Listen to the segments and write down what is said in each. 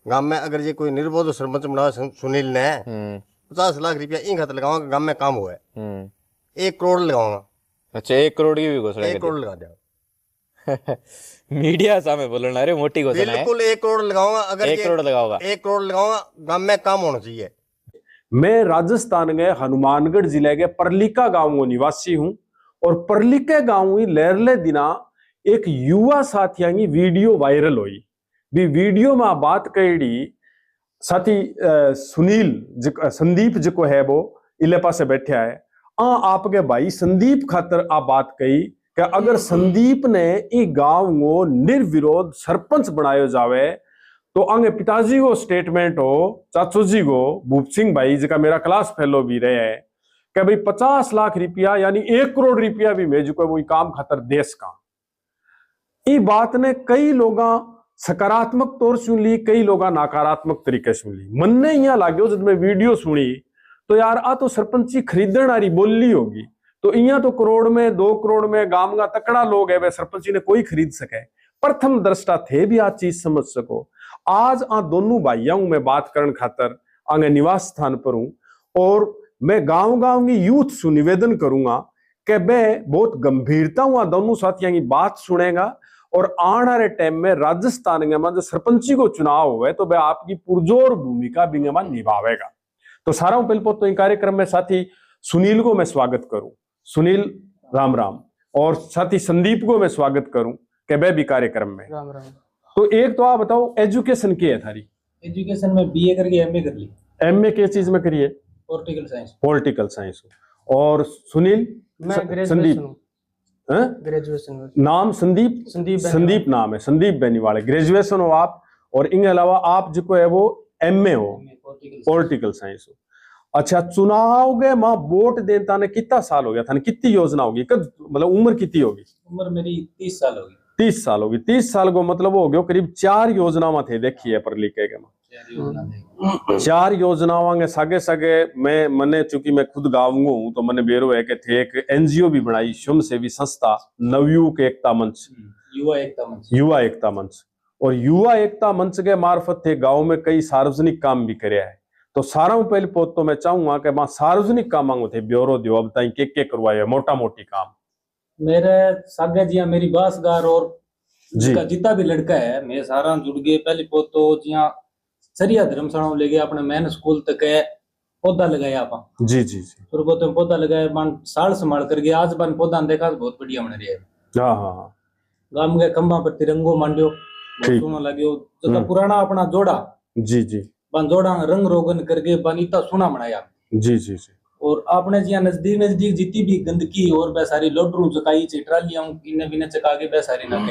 गांव में अगर ये कोई निर्बोध सरपंच बना सुनील ने 50 लाख रुपया इन खातर लगाऊंगा गांव में काम हुआ है। 1 करोड़ लगाऊंगा। अच्छा 1 करोड़ की भी घोषणा 1 करोड़ लगा दिया। मीडिया सामने बोलना, अरे मोटी घोषणा है। बिल्कुल 1 करोड़ लगाऊंगा। अगर 1 करोड़ लगाओगा? 1 करोड़ लगाऊंगा। गांव में काम होना चाहिए। मैं राजस्थान के हनुमानगढ़ जिले के परलिका गांव को निवासी हूं और परलिका गांव ही लेरले दिना एक युवा साथिया की वीडियो वायरल हुई। भी वीडियो में बात कही साथी सुनील संदीप जिको है वो इले पासे बैठा है। आपके भाई संदीप खातर आ बात कही कि अगर संदीप ने ई गांव को निर्विरोध सरपंच बनायो जावे तो आगे पिताजी को स्टेटमेंट हो, चाचू जी को भूप सिंह भाई जिका मेरा क्लास फेलो भी रहे है कि भाई 50 लाख रुपया यानी 1 करोड़ रुपया भी मैं जो वो काम खातर देश का। ई बात ने कई लोग सकारात्मक तौर सुन ली, कई लोग नकारात्मक तरीके सुन ली। मन ने यहाँ लाग्यो जब मैं वीडियो सुनी तो यार आ तो सरपंची खरीदण वाली बोली होगी, तो इं तो करोड़ में 2 करोड़ में गांव का तकड़ा लोग है वे सरपंची ने कोई खरीद सके। प्रथम दृष्टा थे भी आ चीज समझ सको। आज आ दोनों भाइयों में बात करने खातर आगे निवास स्थान पर हूं और मैं गांव गांव की यूथ से निवेदन करूंगा कि वे बहुत गंभीरता हुआ दोनों साथियों की बात सुनेगा और आने वाले टाइम में राजस्थान में जो सरपंची को चुनाव हुए तो वह आपकी पुरजोर भूमिका भी निभावेगा। तो सारा पहले तो कार्यक्रम में साथी सुनील को मैं स्वागत करूं। सुनील राम राम। और साथी संदीप को मैं स्वागत करूं कि वह भी कार्यक्रम में राम राम। तो एक तो आप बताओ एजुकेशन की है थारी? एजुकेशन में बीए करके एमए कर ली। एमए किस चीज में करिए? Political science. Political science. और सुनील? मैं संदीप ग्रेजुएशन में। नाम संदीप? संदीप नाम है, संदीप बेनीवाल। ग्रेजुएशन हो आप और इनके अलावा आप जो है वो एमए हो, पॉलिटिकल साइंस हो। अच्छा, चुनाव के मां वोट देता ने कितना साल हो गया था? कितनी योजना होगी? मतलब उम्र कितनी होगी? उम्र मेरी 30 साल होगी। 30 साल होगी। 30 साल को मतलब हो गया करीब 4 योजना में थे देखी है पर लिखे के 4 योजनाओं के सागे सागे मैं मने चूंकि मैं खुद गाँव हूँ तो मैंने बेरो है कि थे एक एनजीओ भी बनाई, स्वयं सेवी संस्था नवयुग एकता मंच, युवा एकता मंच। और युवा एकता मंच के मार्फत थे गांव में कई सार्वजनिक काम भी करे है। तो सारा पहले पोत तो मैं चाहूंगा कि मां सार्वजनिक काम थे ब्योरो दियो अब तक के करवाए मोटा मोटी काम। मेरे सागे जिया मेरी बासगार और जितना भी लड़का है मैं सारा जुड़ गए। पहले पोत तो जिया सरिया धर्मशाला ले गए अपने मेन स्कूल तक है पौधा लगाया आप। जी जी जी। शुरुआत में पौधा लगाया बन साल संभाल करके आज बन पौधा देखा बहुत बढ़िया बन रही है। हाँ हाँ। गांव के खंबा पर तिरंगो मांडियो सोना लगियो जो पुराना अपना जोड़ा। जी जी। बन जोड़ा रंग रोगन करके बन इतना सोना बनाया। जी जी जी। और आपने जिया नजदीक नजदीक जितनी भी गंदगी और बे सारी लोडरू चकाई ट्रालियां इन्हें बिना चका के बे सारी ना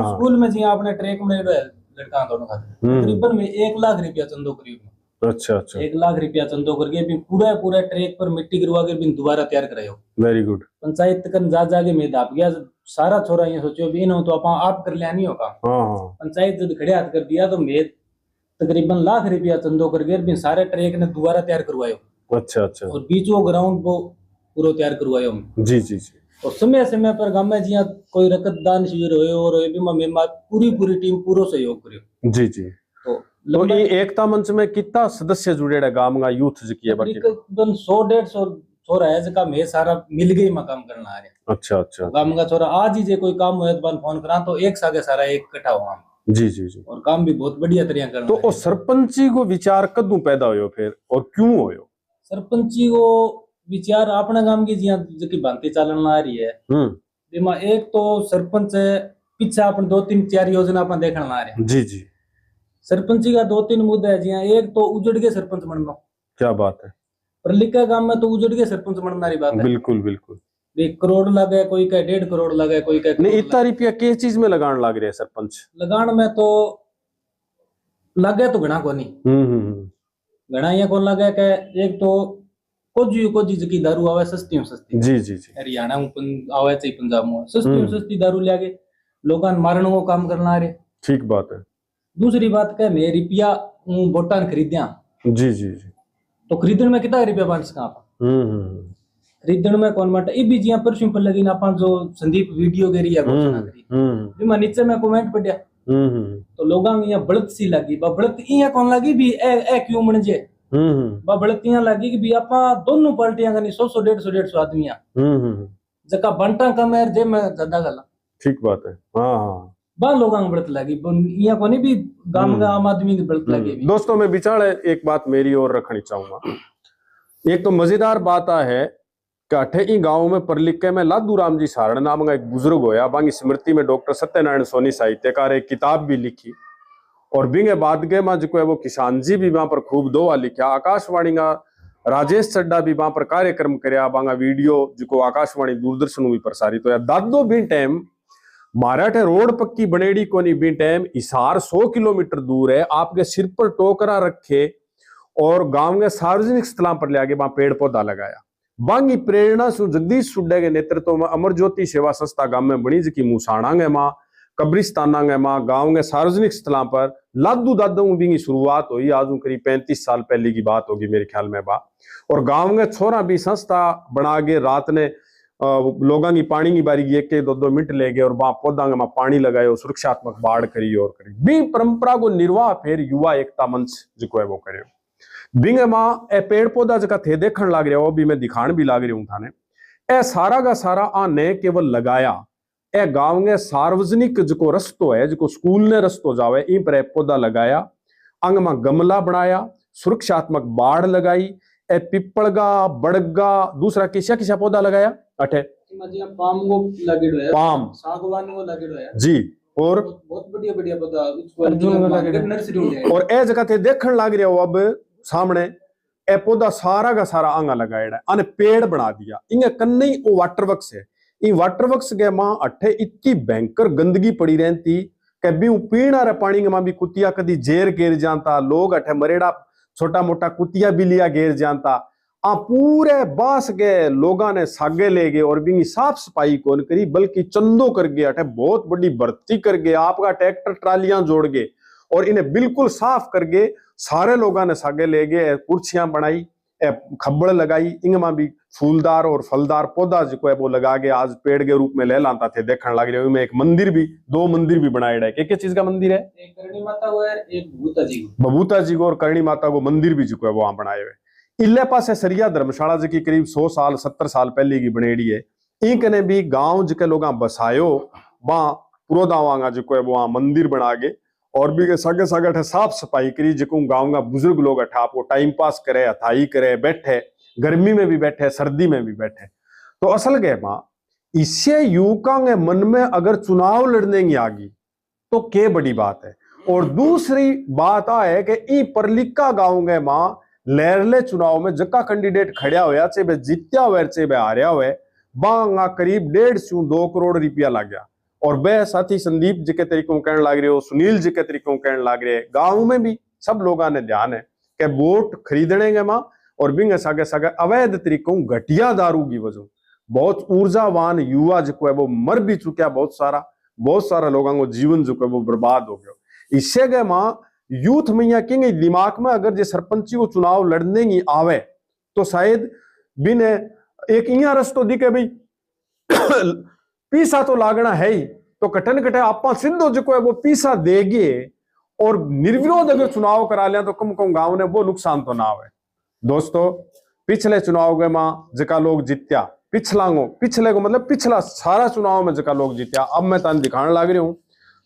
स्कूल में जिया आपने ट्रैक में लड़का दोनों खाते तकरीबन में 1 लाख रुपया चंदो करीब। अच्छा अच्छा। 1 लाख रुपया चंदो करके भी पूरा ट्रैक पर मिट्टी गिरवा के भी दोबारा तैयार करायो। Very good. पंचायत तक जाके मैं दाप गया सारा छोरा ये सोचो भी ना तो आप कर लिया नहीं होगा। पंचायत जब खड़े हाथ कर दिया तो मैं तकरीबन लाख रुपया चंदो करके भी सारे ट्रैक ने दोबारा तैयार करवायो। अच्छा अच्छा। और बीचो ग्राउंड को पूरा तैयार करवायो। जी जी जी। और समय समय पर गांव में जिया कोई रक्तदान शिविर होयो और मैं पूरी टीम पूरा सहयोग करियो। जी जी। तो ये एकता मंच में कितना सदस्य जुड़े गांव का यूथ जी है? तकरीबन 100-150 छोरा है जका मैं सारा मिल गई में काम करना आ रहा। अच्छा अच्छा। गांव का छोरा आज ही जे कोई काम होए तो फोन करा तो एक सागे सारा एक इकट्ठा हुआ। जी जी जी। और काम भी बहुत बढ़िया तरीका करना। तो सरपंची को विचार कदू पैदा होयो फिर और क्यों होयो? सरपंची को विचार अपने गांव की जिया की भांति चलन आ रही है। जिमा एक तो सरपंच पीछे अपन 2-3-4 योजना अपन देखने आ रहे हैं। जी जी। सरपंची का 2-3 मुद्दे है जिया एक तो उजड़ के सरपंच बनना। क्या बात है? परलिका गांव में तो उजड़ के सरपंच बनना रही बात है। बिल्कुल बिल्कुल। 1 करोड़ लगे कोई का 1.5 करोड़ लगे कोई का नहीं। इतना रुपया किस चीज में लगान लग रहे हैं सरपंच? लगान में तो लगे तो घना को नहीं। घना ये कौन लगे के एक तो कोजी की दारू आवे सस्ती सस्ती। जी जी जी। हरियाणा में आवे चाहिए पंजाब में सस्ती दारू लागे लोगों मारने को काम करना रहे। ठीक बात है। दूसरी बात क्या मैं रुपया वोटा खरीदिया। जी जी जी। तो खरीदने में कितना रुपया बन सका? खरीदने में कौन बांटा भी जिया परसों पर लगी ना जो संदीप वीडियो करी है घोषणा करी नीचे में कमेंट पढ़िया तो लोगों में यहाँ बढ़त सी लगी, बढ़त इया कौन लगी भी ए क्यों मन जे बढ़त इया लगी कि भी आपा दोनों पार्टियां का नहीं 100-150 आदमियां जका बंटा कम है जे मैं ज्यादा गला ठीक बात है। हाँ बा लोगों को बढ़त लगी इया कोनी भी गांव का आम आदमी की बढ़त लगी। दोस्तों मैं विचार एक बात मेरी ओर रखनी चाहूंगा। एक तो मजेदार बात है कि अठे गांव में परलिके में लादू राम जी सारण नाम का एक बुजुर्ग होया, बांगी स्मृति में डॉक्टर सत्यनारायण सोनी साहित्यकार एक किताब भी लिखी और बिंगे बाद के मां जो है वो किसान जी भी वहां पर खूब दोहा लिखा। आकाशवाणी का राजेश चड्डा भी वहां पर कार्यक्रम करया, बांगा वीडियो जो आकाशवाणी दूरदर्शन भी प्रसारित होया। दादो भी टाइम माराठे रोड पक्की बनेड़ी कोनी भी टाइम हिसार 100 किलोमीटर दूर है, आपके सिर पर टोकरा रखे और गांव के सार्वजनिक स्थलों पर ले आके वहां पेड़ पौधा लगाया। बांगी प्रेरणा सु जगदीश सुड्डे के नेतृत्व में अमर ज्योति सेवा संस्था गांव में बनी, जिकी मुसाणांगे मां कब्रिस्तानांगे मां गांव के सार्वजनिक स्थलों पर लादू दादू की शुरुआत हुई। आज करीब 35 साल पहले की बात होगी मेरे ख्याल में बा। और गांव के छोरा भी संस्था बना के रात ने लोगों की पानी की बारी 1-2 मिनट ले गए और वहां पौधा में पानी लगाए, सुरक्षात्मक बाढ़ करी और करी भी परंपरा को निर्वाह फिर युवा एकता मंच जो है वो करे। बिंगे मां ए पेड़ पौधा जगह थे देखने लग रहा हो भी मैं दिखाण भी लग रही हूं थाने ए सारा का सारा आने केवल लगाया ए गांव के सार्वजनिक जो रस्तो है जो स्कूल ने रस्तो जावे इन पर पौधा लगाया, अंग में गमला बनाया, सुरक्षात्मक बाढ़ लगाई, ए पिपलगा बड़गा दूसरा किसा किसा पौधा लगाया अठे पाम को लगेड़ो है, पाम सागवान को लगेड़ो है जी और बहुत बढ़िया बढ़िया पौधा नर्सरी और ए जगह थे देखने लग रहे हो अब सामने ए पौधा सारा का सारा आंगा लगाया है पेड़ बना दिया। इंगे कन्ने वो वाटर वर्क्स है, इन वाटर वर्क्स के मां अठे इतनी भयंकर गंदगी पड़ी रहती कि भी पीना रे पानी के मां भी कुतिया कदी जेर गिर जाता, लोग अठे मरेड़ा छोटा मोटा कुतिया बिलिया गिर जाता। पूरे बास के लोगा ने सागे ले गए और भी साफ सफाई कौन करी बल्कि चंदो कर गए, अठे बहुत बड़ी भर्ती कर गए, आपका ट्रैक्टर ट्रालियां जोड़ गए और इन्हें बिल्कुल साफ कर गए। सारे लोगों ने सागे ले गए, कुर्सियां बनाई, खब्बड़ लगाई, इंगमा भी फूलदार और फलदार पौधा जो है वो लगा के आज पेड़ के रूप में ले लाता थे देखने लग रहे। में एक मंदिर भी 2 मंदिर भी बनाया है। क्या चीज का मंदिर है? एक करणी माता को है, एक बबूता जी को और करणी माता को मंदिर भी जो है वो वहां बनाए हुए। इले पास है सरिया धर्मशाला जी की करीब 100 साल 70 साल पहले की बनेड़ी है। इनकने भी गांव जिके लोग बसायो वहां पुरोदावांगा जो है वो मंदिर बना के और भी सागे सागे अठे साफ सफाई करी, जिको गांव का बुजुर्ग लोग अठा आपको टाइम पास करे, हथाई करे, बैठे, गर्मी में भी बैठे, सर्दी में भी बैठे। तो असल के मां इससे युवकों के मन में अगर चुनाव लड़ने की आ गई तो क्या बड़ी बात है। और दूसरी बात है कि ई परलिका गांव के मां लहरले चुनाव में जक्का कैंडिडेट खड़ा होया, चाहे वे जीत्या हुआ चाहे वे हारिया हुआ, बांगा करीब 1.5 से 2 करोड़ रुपया लग गया। और वह साथी संदीप जी के तरीकों कहने लग रहे हो, सुनील जी के तरीकों कहने लग रहे, गांव में भी सब लोगों ने ध्यान है कि वोट खरीदने के मां और बिंगे सागे सागे अवैध तरीकों घटिया दारू की वजह बहुत ऊर्जावान युवा जो है वो मर भी चुका, बहुत सारा लोगों को जीवन जो है वो बर्बाद हो गया। इससे गए मां यूथ में या कि दिमाग में अगर जो सरपंची को चुनाव लड़ने की आवे तो शायद बिन एक इया रस्तो दिखे भाई पीसा तो लागना है ही, तो कटन कटे आप सिद्धो जो है वो पीसा देगे और निर्विरोध अगर चुनाव करा लिया तो कम गांव ने वो नुकसान तो ना आवे। दोस्तों पिछले चुनाव के मां जका लोग जीत्या, पिछले को मतलब पिछला सारा चुनाव में जका लोग जीत्या। अब मैं तन दिखाने लग रही हूँ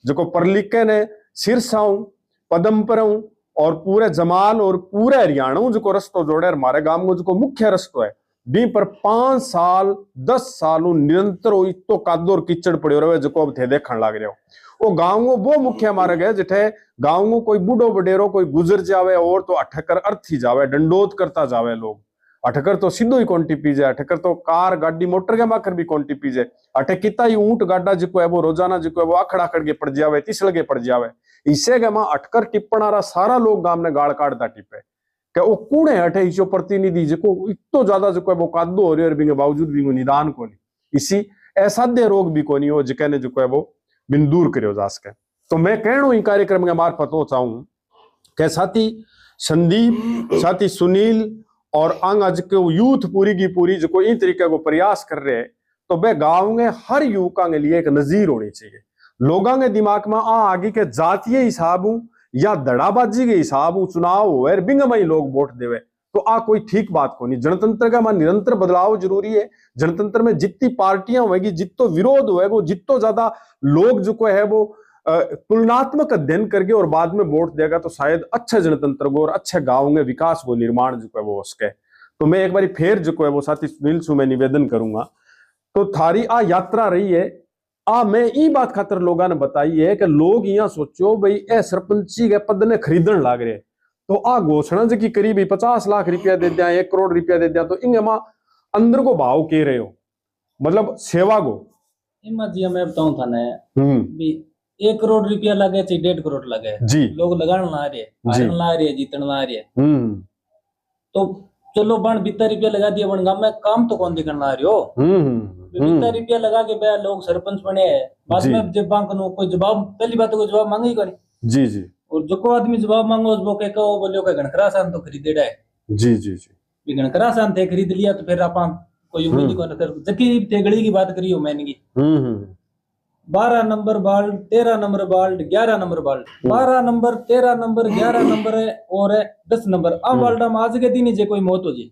जो परलिके ने सिरसाऊ पदमपुरऊ और पूरे जमाल और पूरे हरियाणा जो रस्तो जोड़े हमारे गांव में जो मुख्य रस्तो है डी पर 5 साल 10 साल निरंतर इतो कादो और कीचड़ पड़े रहे जो अब थे देखने लग रहे हो। वो गांव वो मुख्य मार्ग है जिठे गांव को कोई बूढ़ो बडेरो कोई गुजर जावे और तो अठकर अर्थी जावे, दंडोत करता जावे लोग, अठकर तो सीधो ही कौन टिपी जाए, अठकर तो कार गाड़ी मोटर के माकर भी कौन टिपी जाए, अठे किता ही ऊंट गाडा जो है वो रोजाना जो है वो आखड़ा करके पड़ जावे, तिसल के पड़ जावे। इससे के मां अटकर टिप्पणारा सारा लोग गांव ने गाड़ काटता टिपे कि वो कौन है अठे इसो प्रतिनिधि जो इतो ज्यादा जो है वो कादो हो रही है और बावजूद भी निदान को नहीं, इसी असाध्य रोग भी को नहीं हो जिके ने जो है वो बिन दूर करो जा सके। तो मैं कहूँ इन कार्यक्रम के मार्फत हो चाहूँ कि साथी संदीप, साथी सुनील और अंग आज के यूथ पूरी की पूरी जो इन तरीके को प्रयास कर रहे हैं तो वह गांव में हर युवका के लिए एक नजीर होनी चाहिए। लोगों के दिमाग में आगे के जातीय हिसाब हूं या दड़ाबाजी के हिसाब हूं चुनाव हो बिंग में ही लोग वोट देवे, तो कोई ठीक बात को नहीं। जनतंत्र का निरंतर बदलाव जरूरी है। जनतंत्र में जितनी पार्टियां होगी, जितो विरोध होगा, जितो ज्यादा लोग जो है वो तुलनात्मक अध्ययन करके और बाद में वोट देगा, तो शायद अच्छे जनतंत्र को और अच्छे गांव में विकास को निर्माण जो है वो उसके। तो मैं एक बार फिर जो है वो साथी सुनील सु मैं निवेदन करूंगा, तो थारी यात्रा रही है मैं ई बात खातर लोगों ने बताई है कि लोग यहाँ सोचो भाई ए सरपंची के पद ने खरीदन लाग रहे, तो घोषणा जो की करीब 50 लाख रुपया दे दिया, 1 करोड़ रुपया दे दिया, तो इंगे मां अंदर को भाव कह रहे हो, मतलब सेवा को जी मैं बताऊं था ना भी 1 करोड़ रुपया लगे चाहे 1.5 करोड़ लगे जी, लोग लगाने ला रहे जीतने ला रहे, तो चलो बन 20 रुपया लगा दिया बन गांव में, काम तो कौन दिखने ला रहे हो। 20 रुपया लगा के बे लोग सरपंच बने हैं, बाद में जब बैंक कोई जवाब, पहली बात को जवाब मांगे ही कौन जी जी, और जो को आदमी जवाब मांगो उसको कह को बोलियो के गणकरा सान तो खरीदेड़ा है जी जी जी, गणकरा सान थे खरीद लिया तो फिर अपन कोई उम्मीद को कर जकी तेगड़ी की बात करियो मैंने की 12 number bolt, 13 number bolt, 11 number bolt, 12 number, 13 number, 11 number और 10 नंबर अब बाल्टा में आज के दिन जे कोई मौत हो जी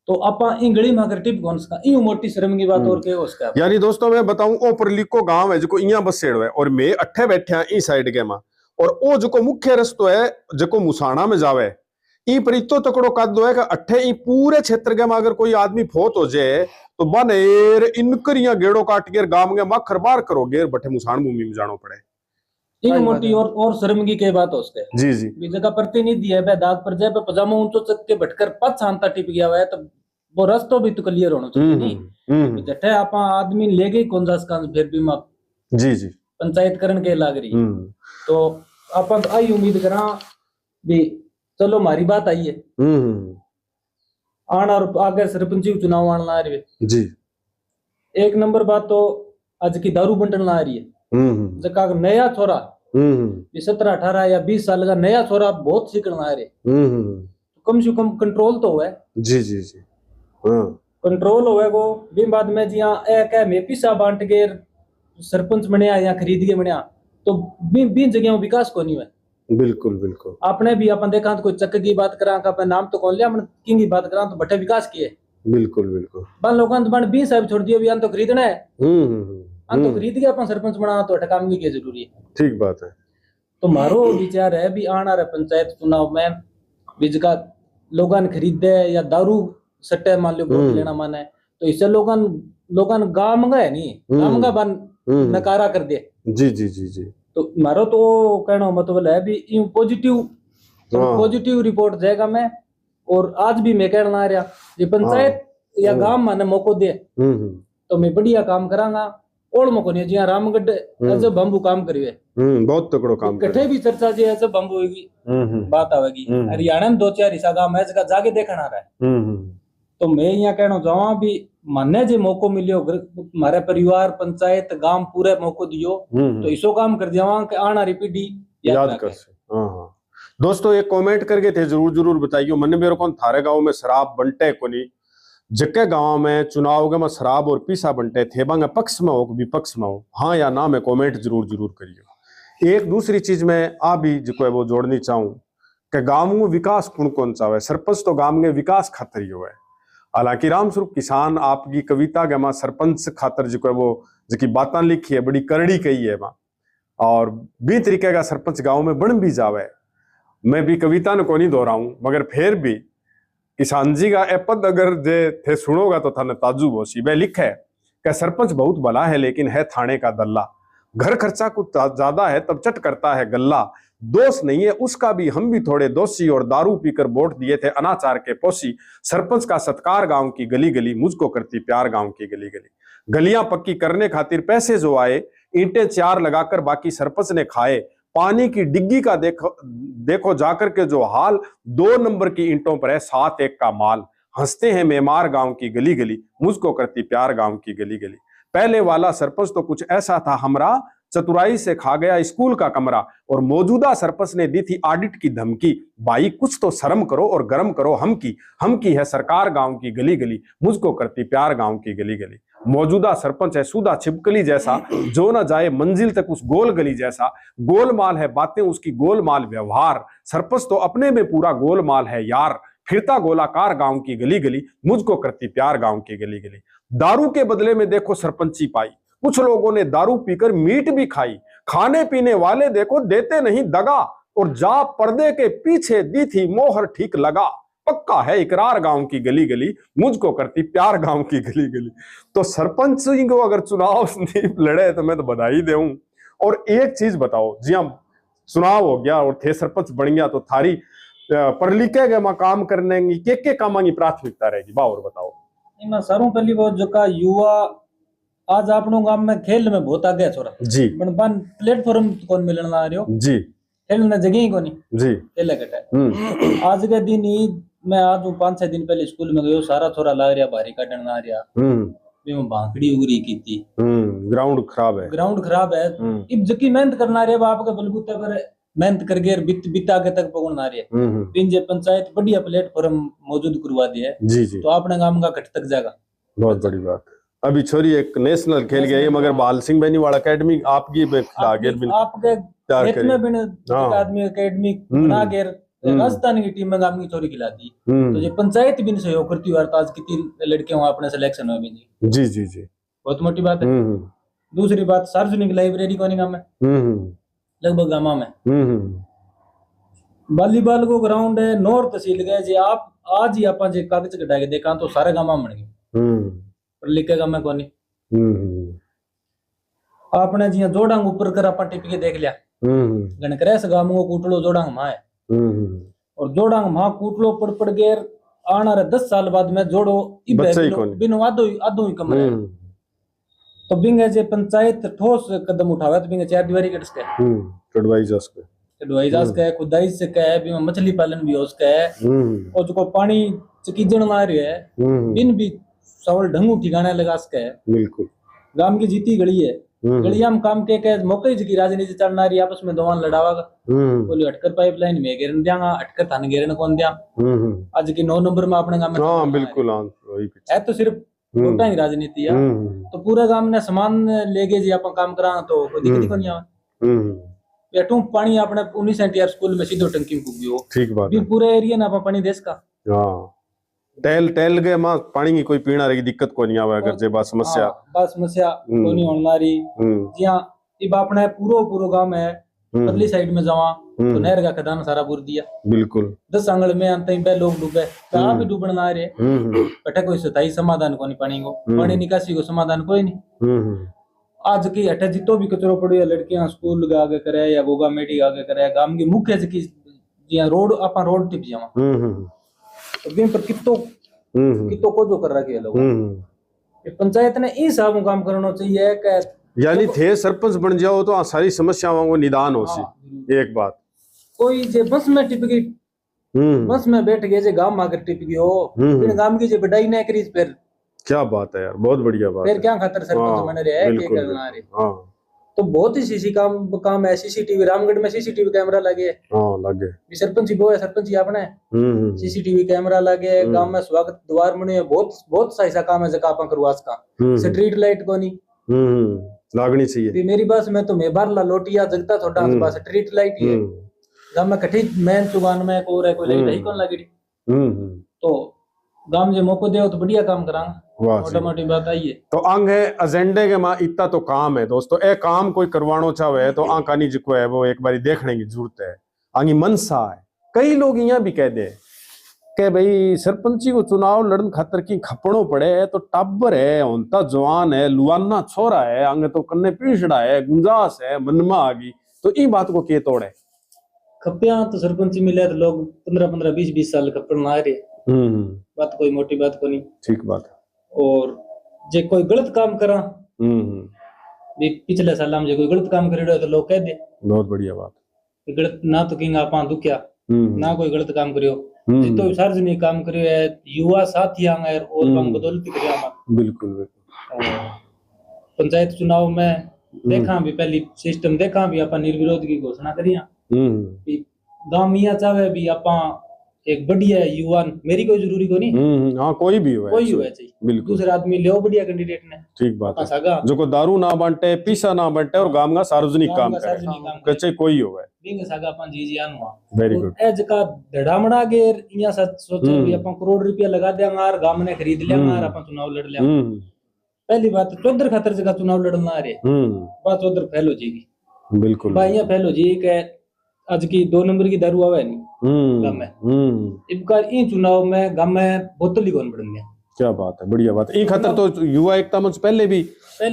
तो अपा इंगली में अगर टिप कौन सा यूं मोटी शर्म की बात और के उसका। यानी दोस्तों मैं बताऊं ओ परलीको गांव है जो इया बसेड़ो है और मैं अठे बैठा ई साइड के मां, और ओ जो मुख्य रस्तो है जो मुसाना में जावे ई परितो तकड़ो कद है कि अठे ई पूरे क्षेत्र के में अगर कोई आदमी फोत हो जाए तो बनेर इनकरिया गेड़ो काट के गांव के मखर बार करो गेर बठे मुसान भूमि में जानो पड़े। इन मोटी और शर्मगी के बात हो उसके जी जी भी जगह प्रतिनिधि है दाग पर जाए पजामा ऊंचो चक के भटकर पच शांता टिप गया हुआ है, तो वो रस्तो भी तो क्लियर होना चाहिए नहीं जठे आपा आदमी ले गई कौन सा फिर भी मां जी जी पंचायत करण के लाग रही, तो आपा तो आई उम्मीद करा भी चलो हमारी बात आई है आना और आगे सरपंची चुनाव आने ला रही है जी। 1 नंबर बात तो आज की दारू बंटन ला रही है जका नया छोरा 17, 18 या 20 साल का नया छोरा बहुत सीखने ला रहे, कम से कम कंट्रोल तो हुआ जी जी जी कंट्रोल हुआ को भी बाद में जी ए मैं पिसा बांट के सरपंच बनया या खरीद के बनया तो भी जगह विकास को नहीं हुआ। बिल्कुल बिल्कुल आपने भी अपन देखा तो कोई चक्क की बात करा का अपना नाम तो कौन लिया किंग की बात करा तो बटे विकास किए बिल्कुल बिल्कुल बन लोगों ने बन 20 साहब छोड़ दियो भी तो खरीदना है तो खरीद के अपन सरपंच बना तो अटकाम की जरूरी है। ठीक बात है। तो मारो विचार है भी आना रहा पंचायत चुनाव में बीज का लोगों ने खरीदे या दारू सट्टे मान लो वोट लेना माने तो इससे लोगों गांव मंगा है नहीं गांव का बन नकारा कर दे जी जी जी जी। तो मारो तो कहना मतलब है भी पॉजिटिव रिपोर्ट जाएगा मैं, और आज भी मैं कहना रहा ये पंचायत या गांव माने मौको दे तो मैं बढ़िया काम करांगा और मौको नहीं जी रामगढ़ ऐसे बम्बू काम करिए बहुत तकड़ो काम कठे भी चर्चा जी ऐसे बम्बू होगी बात आवेगी। हरियाणा में 2-4 हिस्सा गांव है जगह जाके देखना रहा है, तो मैं यहाँ कहना चाहूँ भी माने जो मौको मिलियो हमारे परिवार पंचायत गांव पूरे मौको दियो तो इसो काम कर दिया कि आना पीढ़ी याद कर से। दोस्तों एक कमेंट करके थे जरूर बताइयो मन मेरे को थारे गांव में शराब बंटे को नहीं जके गांव में चुनाव के में शराब और पीसा बंटे थे बांग पक्ष में हो विपक्ष में हो हाँ या ना में कमेंट जरूर करियो। एक दूसरी चीज में भी जो है वो जोड़नी चाहूँ कि गांव में विकास कौन चाहे सरपंच तो गांव में विकास खातर ही हुआ है। हालांकि रामस्वरूप किसान आपकी कविता के मां सरपंच खातर जो है वो जो बातें लिखी है बड़ी करड़ी कही है मां, और भी तरीके का सरपंच गांव में बन भी जावे। मैं भी कविता ने को नहीं दोहराऊं मगर फिर भी किसान जी का ए पद अगर जे थे सुनोगा तो थाने ताजुब होसी। वह लिखे कि सरपंच बहुत भला है लेकिन है थाने का दल्ला, घर खर्चा कुछ ज्यादा है तब चट करता है गल्ला, दोष नहीं है उसका भी हम भी थोड़े दोषी और दारू पीकर वोट दिए थे अनाचार के पोसी, सरपंच का सत्कार गांव की गली गली मुझको करती प्यार गांव की गली गली, गलियां पक्की करने खातिर पैसे जो आए ईंटें 4 लगाकर बाकी सरपंच ने खाए, पानी की डिग्गी का देखो जाकर के जो हाल 2 नंबर की ईंटों पर है 7-1 का माल, हंसते हैं मेमार गांव की गली गली मुझको करती प्यार गांव की गली गली, पहले वाला सरपंच तो कुछ ऐसा था हमरा चतुराई से खा गया स्कूल का कमरा, और मौजूदा सरपंच ने दी थी ऑडिट की धमकी, भाई कुछ तो शर्म करो और गर्म करो हम की है सरकार गांव की गली गली मुझको करती प्यार गांव की गली गली, मौजूदा सरपंच है सुधा छिपकली जैसा, जो ना जाए मंजिल तक उस गोल गली जैसा। गोलमाल है बातें उसकी, गोलमाल व्यवहार, सरपंच तो अपने में पूरा गोलमाल है यार। फिरता गोलाकार गांव की गली गली, मुझको करती प्यार गांव की गली गली। दारू के बदले में देखो सरपंची पाई, कुछ लोगों ने दारू पीकर मीट भी खाई। खाने पीने वाले देखो देते नहीं दगा, और जा पर्दे के पीछे दी थी मोहर ठीक लगा। पक्का है इकरार गांव की गली गली, मुझको करती प्यार गांव की गली गली। तो सरपंच जी को अगर चुनाव लड़े तो मैं तो बधाई दूं। और एक चीज बताओ जी, हम चुनाव हो गया और थे सरपंच बन गया, तो थारी पढ़ लिखे के काम करने के कामा की प्राथमिकता रहेगी बा, और बताओ। सारों पहली वो जो का युवा आज अपनों गांव में खेल में बहुत आगे छोरा जी, बन प्लेटफॉर्म कौन मिलना आ रहे हो जी, खेलने जगह ही कोनी जी, खेले कटे। आज के दिन ही मैं आज 5-6 दिन पहले स्कूल में गयो, सारा छोरा ला रहा भारी काटन आ रहा, मैं भांकड़ी उगरी की थी, ग्राउंड खराब है, इब जकी मेहनत करना रहे बाप के बलबूते पर मेहनत करके बिता के तक पहुंचना रहे। पिंजे पंचायत बढ़िया प्लेटफॉर्म मौजूद करवा दिया है जी जी, तो अपने गांव का घट तक जाएगा, बहुत बड़ी बात। अभी छोरी एक नेशनल खेल गया है, मगर बाल सिंह बेनीवाल एकेडमी आपकी आपके खेत में भी आदमी एकेडमी बना के राजस्थान की टीम में गांव की छोरी खिलाती, तो ये पंचायत भी सहयोग करती है। आज कितनी लड़के वहां अपने सिलेक्शन में भी जी जी जी, बहुत मोटी बात है। दूसरी बात, सार्वजनिक लाइब्रेरी को नहीं गांव में, लगभग गांव में वॉलीबॉल को ग्राउंड है, नॉर्थ तहसील गए जी। आप आज ही आप कागज कटा के देखा तो सारे गांव बन गए, पर लिखेगा मैं कोनी। आपने जी जोड़ांग ऊपर कर आप टिप के देख लिया, गणकरेस गांव को कूटलो जोड़ांग मां है, और जोड़ांग मां कूटलो पड़ गए आना रहे 10 साल बाद में जोड़ो बिन आधो ही कमरे, तो बिंगे जे पंचायत ठोस कदम उठावे तो बिंगे 4 दीवारी कट सके, कटवाई जा सके, खुदाई से कहे भी मछली पालन भी हो सके, और जो पानी चकीजन ना रहे है बिन भी सवाल ढंगू ठिकाने लगा सके। बिल्कुल गांव की जीती गली है, गलिया में काम के मौके की राजनीति चलना रही, आपस में दोवान लड़ावागा, बोली हटकर पाइपलाइन में घेरन दियांगा, हटकर थाने घेरन कौन दिया। आज की 9 नंबर में अपने गांव में हाँ बिल्कुल है, तो सिर्फ वोटा ही राजनीति है, तो पूरे गांव ने समान लेके जी अपन काम करा तो कोई दिक्कत को नहीं आवे। टू पानी आपने 19 एनटीआर स्कूल में सीधो टंकी में पुगियो, ठीक बात है, पूरे एरिया ना पानी देश का टेल गए मां पानी की कोई पीना रही दिक्कत को नहीं आवे। अगर जे बात समस्या को नहीं होना रही जी। हां इब आपने पूरो गांव में परली साइड में जावा तो नहर का खदान सारा पूर दिया, बिल्कुल 10 आंगल में अंत पे लोग डूबे, कहां भी डूबण ना रहे, बटे कोई स्थायी समाधान को नहीं, पानी को पानी निकासी को समाधान कोई नहीं। आज की हटे जितो भी कचरो पड़ो, लड़कियां स्कूल आगे करे या गोगा मेडी आगे करे, गांव की मुख्य की जी रोड अपन रोड टिप जावा, तो बिन पर कितो को जो कर रहा है लोग, पंचायत ने इस हिसाब काम करना चाहिए कि यानी थे सरपंच बन जाओ तो सारी समस्याओं को निदान हो सी। एक बात कोई जे बस में टिप गई, बस में बैठ गए जे गांव में आकर टिप गई हो, फिर गांव की जे बढ़ाई नहीं करी, फिर क्या बात है यार, बहुत बढ़िया बात फिर क्या खातर सरपंच बन रहे हैं, क्या करना रे। तो बहुत ही सीसी काम है, सीसीटीवी रामगढ़ में सीसीटीवी कैमरा लगे, लगे सरपंच वो है, सरपंच आपने सीसीटीवी कैमरा लगे, गांव में स्वागत द्वार बने, बहुत सा ऐसा काम है जगह अपन करवास का, स्ट्रीट लाइट को नहीं लागनी चाहिए। मेरी बस में तो मैं बारला लोटिया जगता थोड़ा बस स्ट्रीट लाइट ही है, गांव में कठी मेन चुगान में को रे कोई लाइट ही कौन लगड़ी, तो गांव जे मौको दे तो बढ़िया काम करांगा, मोटा मोटी बात आई है। तो अंग है एजेंडे के मां इतना तो काम है दोस्तों, ए काम कोई करवानो चाहे तो आंकानी जिको है वो एक बारी देखने की जरूरत है, आंगी मनसा है। कई लोग यहाँ भी कह दे के भाई सरपंची को चुनाव लड़न खातर की खपड़ो पड़े, तो टाबर है, होता जवान है, लुआना छोरा है, आंगे तो कन्ने पीछड़ा है, गुंजास है, मनमा आ गई, तो ई बात को के तोड़े खपिया तो सरपंची मिले तो लोग 15-15 20-20 साल खपड़ ना रहे, बात कोई मोटी बात को नहीं, ठीक बात। और जे कोई गलत काम करा पिछले साल में जे कोई गलत काम करे तो लोग कह दे, बहुत बढ़िया बात, गलत ना तो किंग आपा दुखिया ना कोई गलत काम करियो, जितो सार्वजनिक काम करियो है, युवा साथी आंगे और काम बदौलती करिया। बिल्कुल बिल्कुल। पंचायत चुनाव में देखा भी पहली सिस्टम देखा भी आपा निर्विरोध की घोषणा करिया, गांव मियां चाहे भी आपा एक बढ़िया युवा, मेरी कोई जरूरी को नहीं, हाँ कोई भी हो, कोई हुआ चाहिए, बिल्कुल दूसरा आदमी ले बड़िया कैंडिडेट ने, ठीक बात है, सगा जो को दारू ना बांटे, पीसा ना बांटे और गांव का सार्वजनिक काम करे, सार्वजनिक काम कच्चे कोई हो बिंग सगा अपन जी जी आनुआ वेरी गुड। एज का धड़ामड़ा गेर इया सच सोचो भी अपन करोड़ रुपया लगा देंगे और गांव ने खरीद लेंगे और अपन चुनाव लड़ लेंगे। पहली बात चौधर खातर जगह चुनाव लड़ना आ रहे बात चौधर फेल हो जाएगी, बिल्कुल भाई फेल हो जाएगी के आज की 2 नंबर की दारू आवे नहीं गांव में, इबकार इन चुनाव में गांव में बोतल ही कौन बढ़ेंगे। क्या बात है, बढ़िया बात है। एक खतर तो युवा एकता मंच पहले भी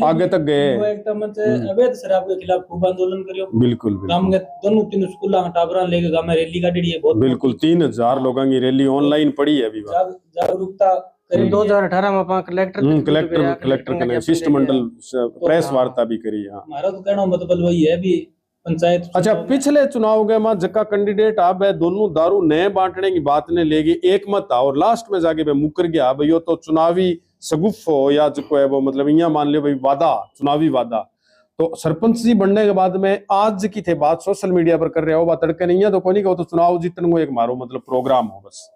आगे तक गए, युवा एकता मंच अवैध शराब के खिलाफ खूब आंदोलन करियो, बिल्कुल गांव में दोनों तीन स्कूल टाबरा लेके गांव में रैली काटी है, बहुत बिल्कुल 3000 लोगों की रैली ऑनलाइन पड़ी है अभी, जागरूकता 2018 में अपन कलेक्टर ने शिष्टमंडल प्रेस वार्ता भी करी। हमारा तो कहना मतलब वही है भी पंचायत। अच्छा, पिछले चुनाव के में जका कैंडिडेट आप है दोनों दारू नए बांटने की बात ने लेगी एक मत था और लास्ट में जाके मुकर गया भाई यो तो चुनावी सगुफ हो या जो है वो मतलब यहाँ मान लियो भाई वादा, चुनावी वादा। तो सरपंच जी बनने के बाद में आज की थे बात सोशल मीडिया पर कर रहे हो, बात तड़के नहीं है तो कोई नहीं कहो तो चुनाव जीतने को एक मारो मतलब प्रोग्राम हो बस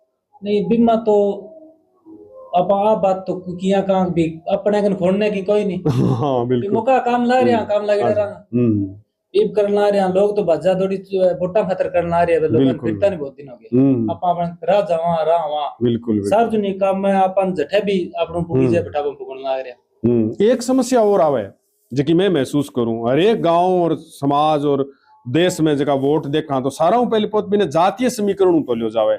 नहीं बिमा तो अब आ बात तो किया कहां भी अपने कन फोड़ने की कोई नहीं। हाँ बिल्कुल मौका काम ला रहे हैं, काम लगे रहा ईब करना रहे हैं लोग तो भज्जा दौड़ी वोटा खतर करना रहे हैं, लोग फिरता नहीं बहुत दिन हो गए अपन रह जावा रहा बिल्कुल सार्वजनिक काम में अपन जठे भी अपन पूरी से बैठा पकड़न लग रहे हैं। एक समस्या और आवे जो कि मैं महसूस करूं हर एक गांव और समाज और देश में जगह वोट देखा तो सारा पहले पोत बिना जातीय समीकरण तो लियो जावे,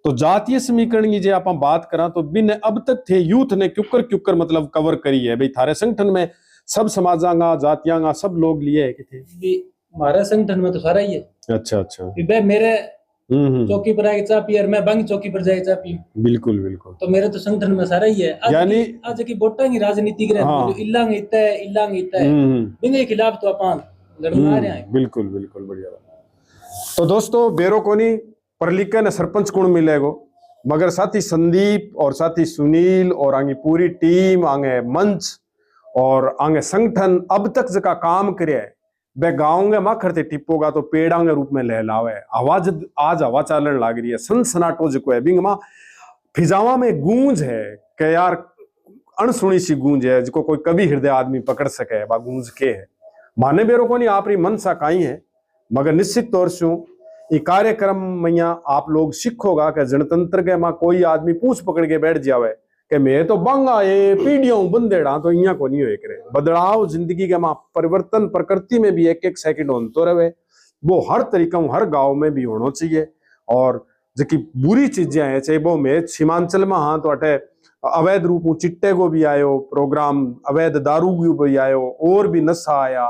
तो जातीय समीकरण की जे आप बात करा तो बिन अब तक थे यूथ ने क्यूकर मतलब कवर करी है भाई थारे संगठन में सब समाजांगा जातियांगा सब लोग लिए है कि थे हमारे संगठन में तो सारा ही है। अच्छा मेरे चौकी पर आके चाह पी और मैं बांगी चौकी पर जाके चाह पी, बिल्कुल तो मेरे तो संगठन में सारा ही है। यानी आज की वोटा की राजनीति के इल्लांग इतना है बिंगे खिलाफ तो अपन लड़ना रहे हैं। बिल्कुल बढ़िया। तो दोस्तों बेरो कोनी परलिका ने सरपंच गुण मिलेगो मगर साथ ही संदीप और साथ ही सुनील और आगे पूरी टीम आगे मंच और आगे संगठन अब तक जका काम करे बे गाँव में माखर थे टिपोगा तो पेड़ा के रूप में लहलावे आवाज आज हवा चालन लाग रही है सनसनाटो जो है बिंग फिजावा में गूंज है कि यार अनसुनी सी गूंज है जिसको कोई कभी हृदय आदमी पकड़ सके बा गूंज के है माने बेरो को नहीं आप मनसा काई है मगर निश्चित तौर से ये कार्यक्रम में आप लोग सीखोगा कि जनतंत्र के माँ कोई आदमी पूछ पकड़ के बैठ जावे कि मैं तो बंगा ये पीढ़ियों बंदेड़ा तो यहाँ को नहीं हो बदलाव जिंदगी के माँ परिवर्तन प्रकृति में भी एक सेकंड होते रहे वो हर तरीका हर गांव में भी होना चाहिए। और जो बुरी चीजें हैं चाहे वो मैं सीमांचल में हाँ तो अटे अवैध रूप चिट्टे को भी आयो प्रोग्राम अवैध दारू भी आयो और भी नशा आया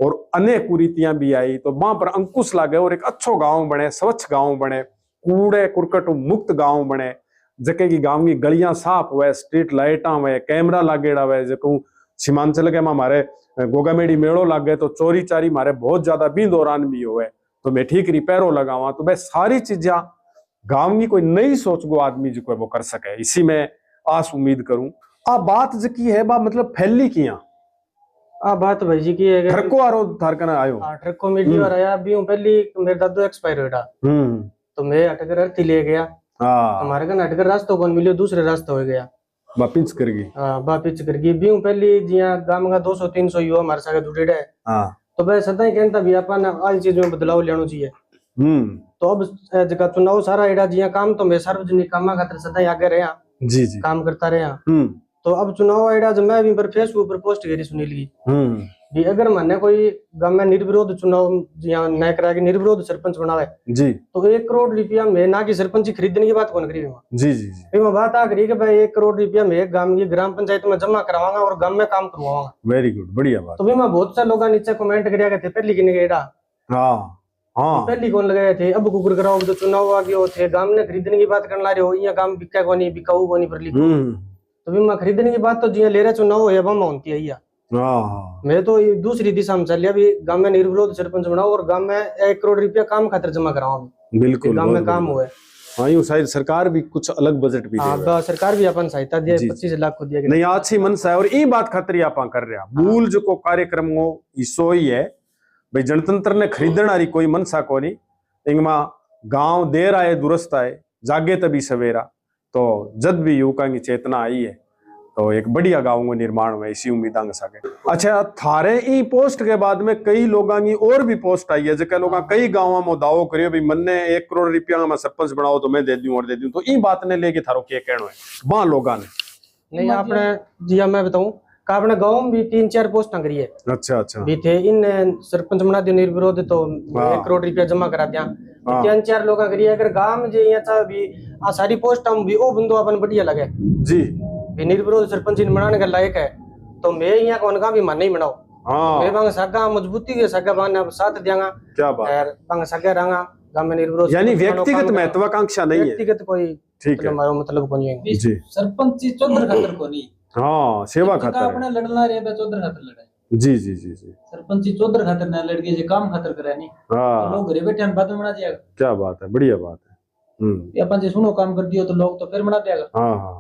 और अनेक कुरीतियां भी आई तो वहां पर अंकुश लागे और एक अच्छो गांव बने स्वच्छ गांव बने कूड़े कुरकट मुक्त गांव बने जके की गांव की गलियां साफ हुए स्ट्रीट लाइटा हुए कैमरा लागेड़ा हुए जो सीमांचल के हमारे गोगामेड़ी मेड़ो लाग गए तो चोरी चारी मारे बहुत ज्यादा भी दौरान भी हुए तो मैं ठीक रिपेयरो लगावा तो वह सारी चीजें गांव की कोई नई सोच को आदमी जो वो कर सके इसी में आस उम्मीद करूं। आ बात जो की है बा मतलब फैली किया आ बात भाई जी की है ठरको आरो थारकना आयो ठरको मीडिया और आया भी हूं पहली मेरे दादू एक्सपायर होया तो मैं अटकर अर्थी ले गया हमारे का अटकर रास्ता कौन मिलियो दूसरे रास्ता हो गया वापिस कर गई वापिस कर गई भी हूं पहली जिया गांव का 200-300 युवा हमारे साथ जुड़े है तो भाई सदा ही कहता भी अपन आज चीज में बदलाव लेना चाहिए तो अब जगह चुनाव सारा एडा जिया काम तो मैं सार्वजनिक काम खातिर सदा ही आगे रहा जी काम करता रहा तो अब चुनाव आइडा जब मैं भी पर फेसबुक पर पोस्ट करी सुनील की भी अगर मैंने कोई गांव में निर्विरोध चुनाव न करा के निर्विरोध सरपंच बनावे जी तो 1 करोड़ रुपया में ना की सरपंच खरीदने की बात कौन करी जी मैं बात आ करी कि भाई 1 करोड़ रुपया में गांव की ग्राम पंचायत में जमा करवाऊंगा और गांव में काम करवाऊंगा। वेरी गुड बढ़िया बात। तो भी मैं बहुत सारे लोग नीचे कमेंट करिया गए थे पहली की निगेड़ा पहली कौन लगाए थे अब कुकुर कराओ तो चुनाव आ गए थे गांव ने खरीदने की बात करने ला रहे हो यहाँ गांव बिका को नहीं बिकाऊ को नहीं पर लिखो तो भी मैं खरीदने की बात तो जिया ले रहा चुनाव है बम होती है मैं तो दूसरी दिशा में चल अभी गांव में निर्विरोध सरपंच बनाओ और गांव में 1 करोड़ रुपया काम खातिर जमा कराओ बिल्कुल गांव में काम हुआ है। शायद सरकार भी कुछ अलग बजट भी सरकार भी अपन सहायता दिया 25 लाख को दिया नहीं अच्छी मनसा है और ये बात खातिर आप कर रहा मूल जो कार्यक्रम हो इसो ही है भाई जनतंत्र ने खरीदना कोई मनसा को नहीं इंगमा गांव देर आए दुरुस्त आए जागे तभी सवेरा। तो जब भी युवका की चेतना आई है तो एक बढ़िया गाँव को निर्माण हुआ, इसी उम्मीद सके। अच्छा, थारे ई पोस्ट के बाद में कई लोगों की और भी पोस्ट आई है, जो लोग कई गाँव में दावो करियो भाई मन्ने 1 करोड़ रुपया में सरपंच बनाओ तो मैं दे दूं और दे दूं। तो ई बात ने लेके थारो क्या कहना है वहां लोगों ने? नहीं आपने जी मैं बताऊं कि आपने गाँव में भी 3-4 पोस्ट करी है। अच्छा अच्छा भी थे इन सरपंच बना दियो निर्विरोध तो 1 करोड़ रुपया जमा करा दिया। 3-4 लोग करी है। अगर गांव में जे यहाँ भी आ सारी पोस्ट हम भी ओ बंदो अपन बढ़िया लगे जी भी निर्विरोध सरपंच बनाने का लायक है तो मैं यहाँ कौन का भी मन नहीं बनाओ। मैं बांग सागा मजबूती के सागा बाने साथ दियांगा। क्या बात है, बांग सागा रंगा गांव में निर्विरोध, यानी व्यक्तिगत महत्वाकांक्षा नहीं है, व्यक्तिगत कोई ठीक है हमारा मतलब कोनी है जी। सरपंच जी चौधर खातर कोनी, हां सेवा खातर अपने लड़ना रे बे चौधर खातर लड़े जी जी जी जी। सरपंच जी चौधर खातर ना लड़के जे काम खातर करे नहीं। हां लोग घरे बैठे बाद में बना दिया। क्या बात है, बढ़िया बात है। ये अपन जे सुनो काम कर दियो तो लोग तो फिर बना देगा। हां हां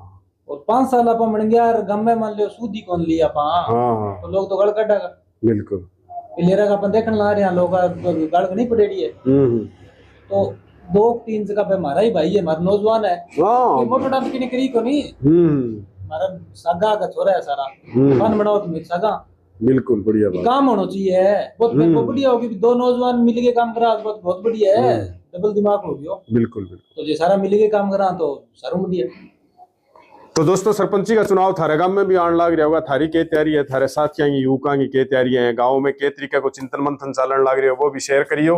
और 5 साल अपन बन गया और गम में मान लियो सूदी कौन लिया अपन। हां तो लोग तो गल काटेगा बिल्कुल। लेरा का अपन देखन ला रहे हैं लोग गल नहीं पड़ेड़ी है। तो 2-3 जगह पे हमारा ही भाई है, हमारा नौजवान है, मोटर डांस की निकली को नहीं हमारा सागा का छोरा है सारा मन बनाओ तुम सागा बिल्कुल बढ़िया बात काम होना चाहिए। बहुत बढ़िया होगी 2 नौजवान मिल के काम करा बहुत बढ़िया है, डबल दिमाग हो गयो बिल्कुल बिल्कुल। तो ये सारा मिल के काम करा तो सारू बढ़िया। तो दोस्तों सरपंची का चुनाव थारे गांव में भी आने लग रहा होगा, थारी के तैयारी है, थारे साथियों की युवकों की के तैयारी है, गाँव में के तरीके को चिंतन मंथन चलन लग रही हो वो भी शेयर करियो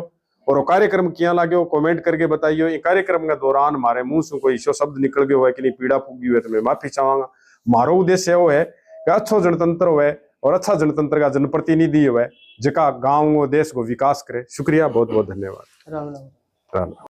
और वो कार्यक्रम क्या लगे हो कमेंट करके बताइयो। ये कार्यक्रम के दौरान हमारे मुंह से कोई ईशो शब्द निकल गया है कि नहीं पीड़ा पुगी हुई है तो मैं माफी चाहूंगा। हमारा उद्देश्य वो है कि अच्छो जनतंत्र हुए और अच्छा जनतंत्र का जनप्रतिनिधि हुए जिका गाँव देश को विकास करे। शुक्रिया, बहुत बहुत धन्यवाद। राम राम।